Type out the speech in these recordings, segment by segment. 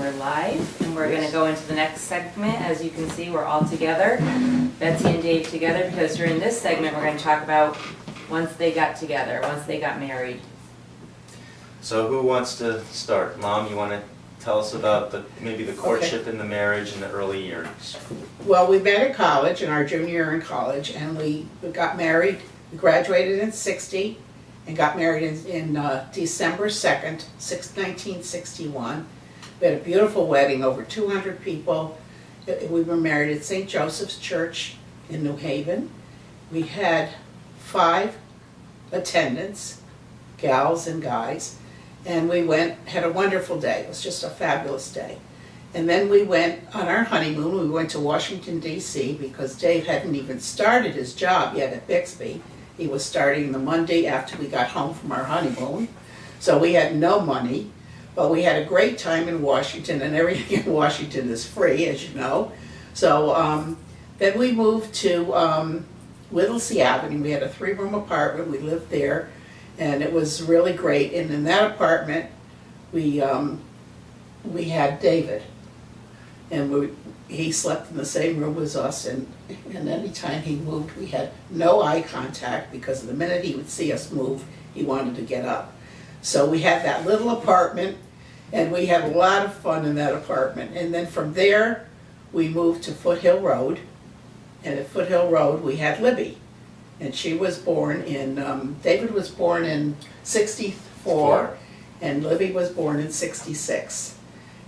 we're live, and we're going to go into the next segment. As you can see, we're all together, Betsy and Dave together, because during this segment we're going to talk about once they got together, once they got married. So who wants to start? Mom, you want to tell us about maybe the courtship and the marriage in the early years? Well, we met at college, in our junior year in college, and we got married. We graduated in '60 and got married in December 2nd, 1961. We had a beautiful wedding, over 200 people. We were married at St. Joseph's Church in New Haven. We had 5 attendants, gals and guys, and we had a wonderful day. It was just a fabulous day. And then we went on our honeymoon. We went to Washington, D.C. because Dave hadn't even started his job yet at Bixby. He was starting the Monday after we got home from our honeymoon. So we had no money, but we had a great time in Washington, and everything in Washington is free, as you know. So then we moved to Whittlesey Avenue. We had a 3-room apartment. We lived there, and it was really great. And in that apartment, we had David, and he slept in the same room as us, and any time he moved, we had no eye contact, because the minute he would see us move, he wanted to get up. So we had that little apartment, and we had a lot of fun in that apartment. And then from there, we moved to Foothill Road, and at Foothill Road, we had Libby. And she was born in, David was born in '64, and Libby was born in '66.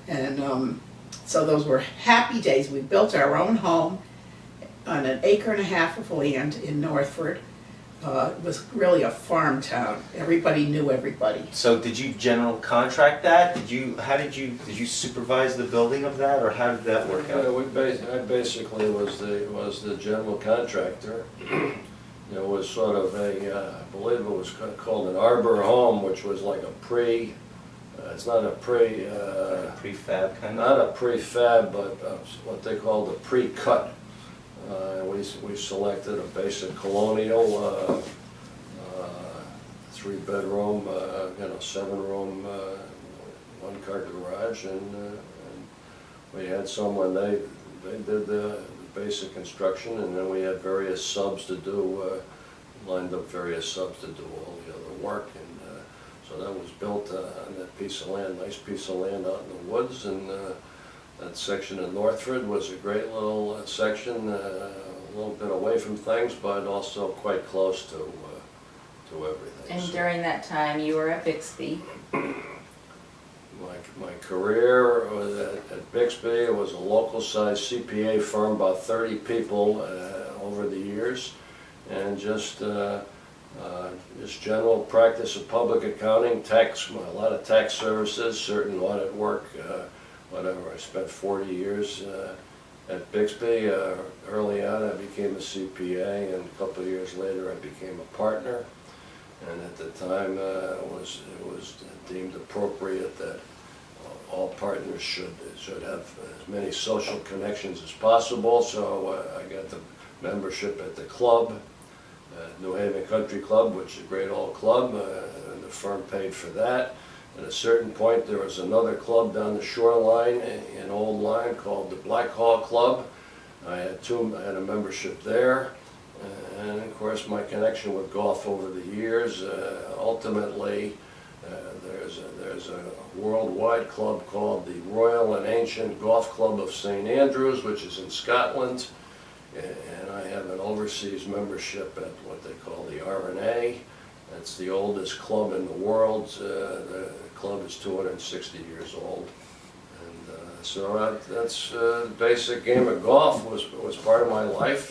And so those were happy days. We built our own home on an 1.5 acres of land in Northford. It was really a farm town. Everybody knew everybody. So did you general contract that? Did you supervise the building of that, or how did that work out? I basically was the general contractor. It was sort of I believe it was called an arbor home, which was like a it's not a prefab kind of? Not a prefab, but what they call the pre-cut. We selected a basic colonial 3-bedroom, 7-room, 1-car garage, and we had someone, they did the basic construction, and then we had various subs to do, lined up various subs to do all the other work. And so that was built on that piece of land, nice piece of land out in the woods, and that section of Northford was a great little section, a little bit away from things, but also quite close to everything. And during that time, you were at Bixby. My career was at Bixby. It was a local-sized CPA firm, about 30 people over the years, and just general practice of public accounting, tax, a lot of tax services, certain audit work, whatever. I spent 40 years at Bixby. Early on I became a CPA, and a couple of years later I became a partner. And at the time it was deemed appropriate that all partners should have as many social connections as possible. So I got the membership at the club, New Haven Country Club, which is a great old club, and the firm paid for that. At a certain point, there was another club down the shoreline in Old Lyme called the Blackhall Club. I had a membership there, and of course my connection with golf over the years. Ultimately, there's a worldwide club called the Royal and Ancient Golf Club of St. Andrews, which is in Scotland. And I have an overseas membership at what they call the R&A. That's the oldest club in the world. The club is 260 years old. And so that's the basic game of golf was part of my life,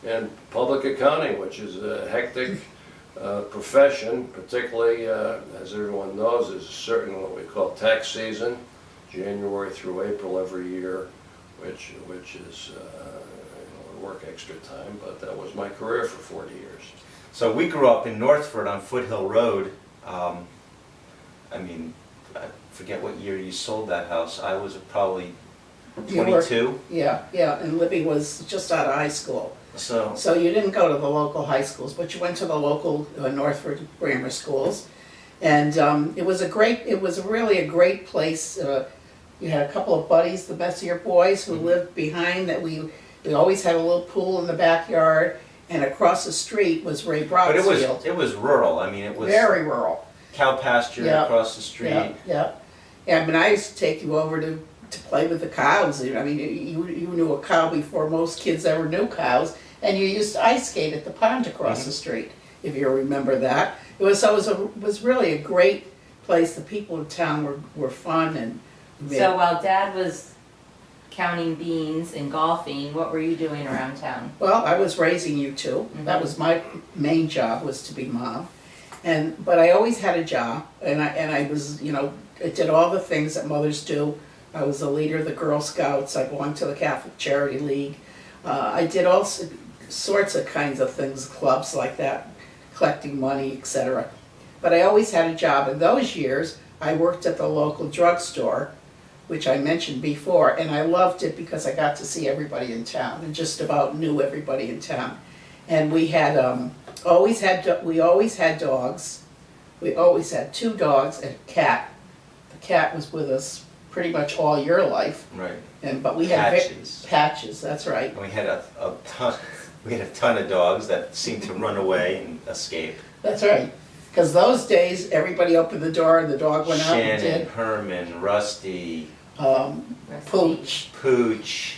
and public accounting, which is a hectic profession, particularly, as everyone knows, there's a certain what we call tax season, January through April every year, which is work extra time, but that was my career for 40 years. So we grew up in Northford on Foothill Road. I forget what year you sold that house. I was probably 22. Yeah, and Libby was just out of high school. So you didn't go to the local high schools, but you went to the local Northford grammar schools, and it was really a great place You had a couple of buddies, the Messier boys, who lived behind that we always had a little pool in the backyard, and across the street was Ray But Brock's field. it was rural, I mean, it was Very rural. cow pasture Yeah. across the street. Yeah. I mean, I used to take you over to play with the cows. I mean, you knew a cow before most kids ever knew cows, and you used to ice skate at the pond across the street, if you remember that. It was really a great place. The people in town were fun and. So while Dad was counting beans and golfing, what were you doing around town? Well, I was raising you two. That was my main job, was to be mom. But I always had a job, and I was, I did all the things that mothers do. I was the leader of the Girl Scouts. I belonged to the Catholic Charity League. I did all sorts of kinds of things, clubs like that, collecting money, etc. But I always had a job. In those years, I worked at the local drugstore, which I mentioned before, and I loved it because I got to see everybody in town and just about knew everybody in town. And we had we always had dogs. We always had 2 dogs and a cat. The cat was with us pretty much all your life. Right. But we had Patches. Patches, that's right. And we had a ton. We had a ton of dogs that seemed to run away and escape. That's right. Because those days, everybody opened the door and the dog went out and Shannon, did. Herman, Rusty, Pooch. Pooch,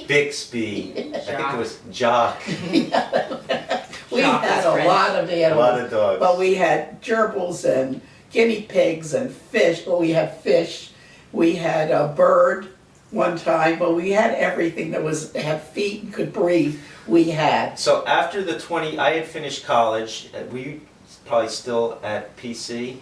Bixby. I think it was Jock. We Shop had as a friends. lot of A animals. lot of dogs. But we had gerbils and guinea pigs and fish. Well, we had fish. We had a bird one time, but we had everything that had feet and could breathe. We had. So after I had finished college. Were you probably still at PC?